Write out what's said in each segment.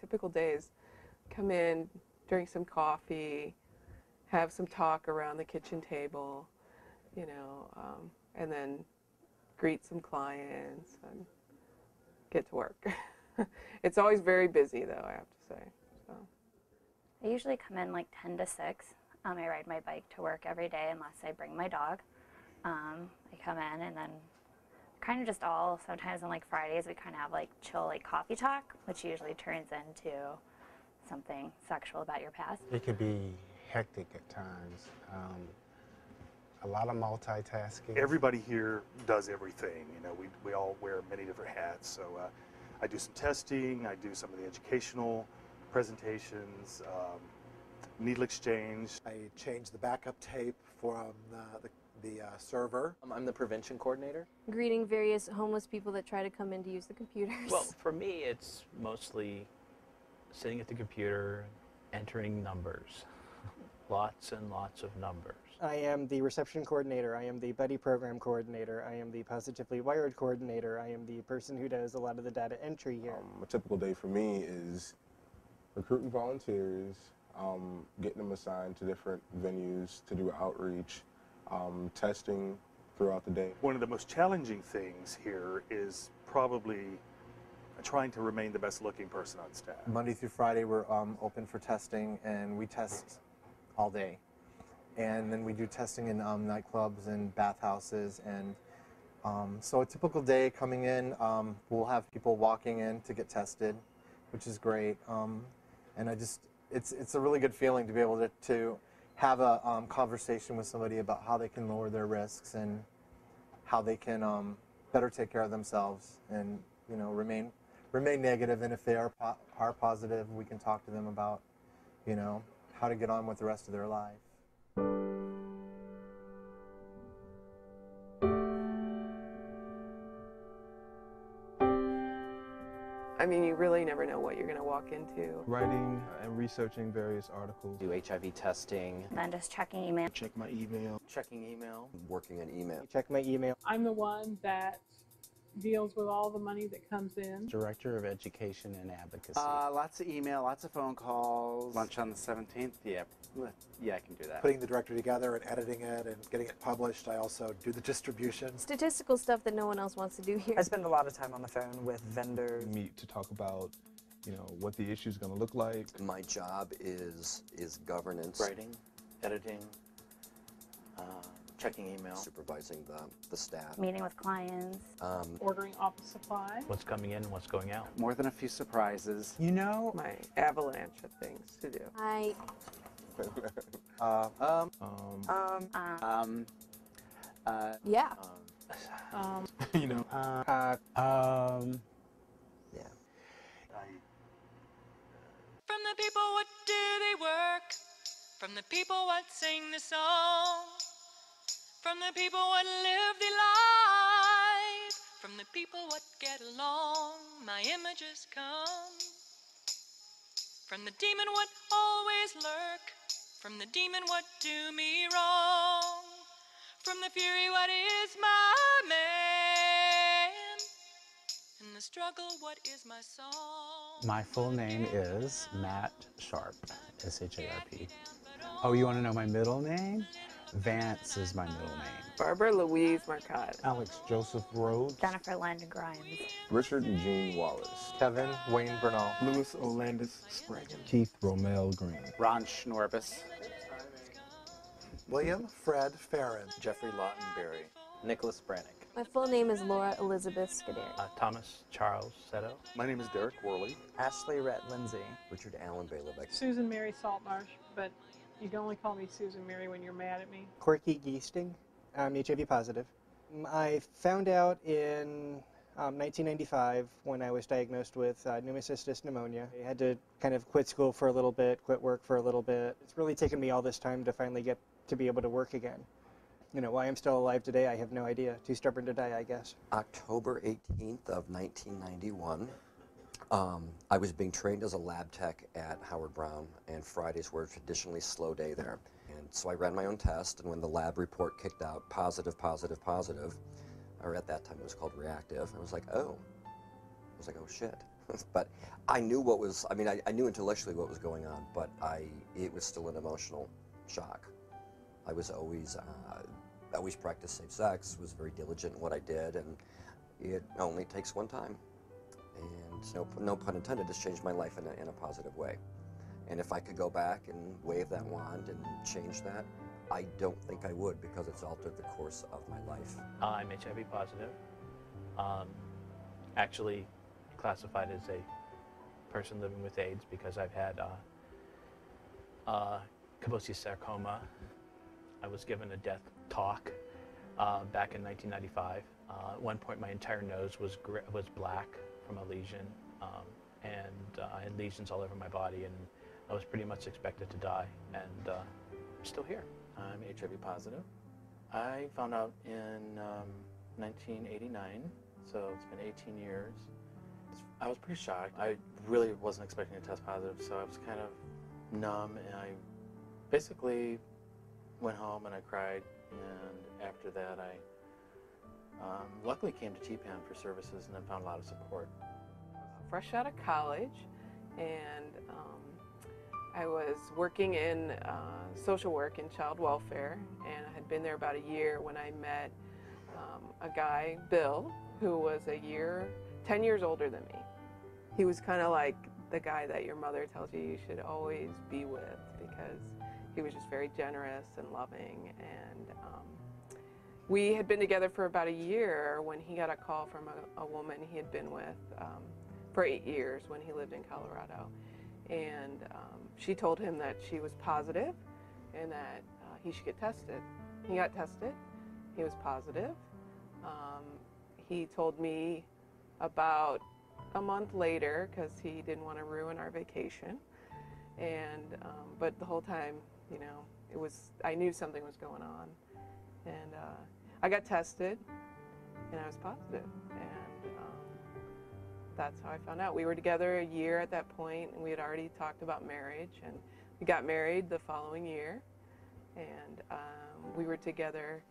typical days, come in, drink some coffee, have some talk around the kitchen table, and then greet some clients and get to work. It's always very busy, though, I have to say. So. I usually come in like 10 to 6. I ride my bike to work every day unless I bring my dog. I come in and then kind of just sometimes on like Fridays we kind of have like chill like coffee talk, which usually turns into something sexual about your past. It could be hectic at times. A lot of multitasking. Everybody here does everything. We all wear many different hats. So I do some testing, I do some of the educational presentations, needle exchange. I change the backup tape from the server. I'm the prevention coordinator. Greeting various homeless people that try to come in to use the computers. Well, for me, it's mostly sitting at the computer, entering numbers. Lots and lots of numbers. I am the reception coordinator. I am the buddy program coordinator. I am the positively wired coordinator. I am the person who does a lot of the data entry here. A typical day for me is recruiting volunteers, getting them assigned to different venues to do outreach, testing throughout the day. One of the most challenging things here is probably trying to remain the best looking person on staff. Monday through Friday we're open for testing, and we test all day. And then we do testing in nightclubs and bathhouses, and so a typical day coming in, we'll have people walking in to get tested, which is great. And it's a really good feeling to be able to have a conversation with somebody about how they can lower their risks and how they can better take care of themselves and remain negative. And if they are positive, we can talk to them about how to get on with the rest of their life. I mean, you really never know what you're going to walk into. Writing and researching various articles. Do HIV testing. Then just checking email. Check my email. Checking email. Working on email. Check my email. I'm the one that deals with all the money that comes in. Director of Education and Advocacy. Lots of email, lots of phone calls. Lunch on the 17th, yeah, I can do that. Putting the directory together and editing it and getting it published. I also do the distribution. Statistical stuff that no one else wants to do here. I spend a lot of time on the phone with vendors. Meet to talk about, what the issue is going to look like. My job is governance. Writing, editing, checking email. Supervising the staff. Meeting with clients. Ordering office supply. What's coming in, what's going out. More than a few surprises. My avalanche of things to do. Yeah. From the people, what do they work? From the people, what sing the song? From the people, what live the life? From the people, what get along? My images come. From the demon, what always lurk? From the demon, what do me wrong? From the fury, what is my man? In the struggle, what is my song? My full name is Matt Sharp, S-H-A-R-P. Oh, you want to know my middle name? Vance is my middle name. Barbara Louise Marcotte. Alex Joseph Rhodes. Jennifer Landon Grimes. Richard Eugene Wallace. Kevin Wayne Bernal. Louis Olandis Sprague. Keith Romel Green. Ron Schnorbus. William Fred Farron. Jeffrey Lawton Berry. Nicholas Brannick. My full name is Laura Elizabeth Scuderi. Thomas Charles Seto. My name is Derek Worley. Ashley Rhett Lindsay. Richard Allen Bailovic. Susan Mary Saltmarsh, but you can only call me Susan Mary when you're mad at me. Corky Geesting. I'm HIV positive. I found out in 1995 when I was diagnosed with pneumocystis pneumonia. I had to kind of quit school for a little bit, quit work for a little bit. It's really taken me all this time to finally get to be able to work again. Why I'm still alive today, I have no idea. Too stubborn to die, I guess. October 18th of 1991, I was being trained as a lab tech at Howard Brown, and Fridays were a traditionally slow day there. And so I ran my own test, and when the lab report kicked out positive, positive, positive, or at that time it was called reactive, I was like, oh shit. But I knew what was, I mean, I knew intellectually what was going on, but it was still an emotional shock. I was always practiced safe sex, was very diligent in what I did, and it only takes one time. And no pun intended, it's changed my life in a positive way. And if I could go back and wave that wand and change that, I don't think I would, because it's altered the course of my life. I'm HIV positive. Actually classified as a person living with AIDS because I've had Kaposi sarcoma. I was given a death talk back in 1995. At one point, my entire nose was black from a lesion, and I had lesions all over my body, and I was pretty much expected to die, and I'm still here. I'm HIV positive. I found out in 1989, so it's been 18 years. I was pretty shocked. I really wasn't expecting to test positive, so I was kind of numb, and I basically went home and I cried, and after that I luckily came to TPAN for services and then found a lot of support. Fresh out of college, and I was working in social work and child welfare, and I had been there about a year when I met a guy, Bill, who was 10 years older than me. He was kind of like the guy that your mother tells you should always be with, because he was just very generous and loving. And we had been together for about a year when he got a call from a woman he had been with for 8 years when he lived in Colorado. And she told him that she was positive and that he should get tested. He got tested. He was positive. He told me about a month later, because he didn't want to ruin our vacation. And but the whole time, you know, I knew something was going on. And I got tested, and I was positive. And that's how I found out. We were together a year at that point, and we had already talked about marriage. And we got married the following year. And we were together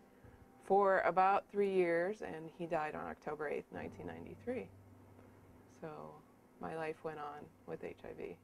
for about 3 years, and he died on October 8th, 1993. So my life went on with HIV.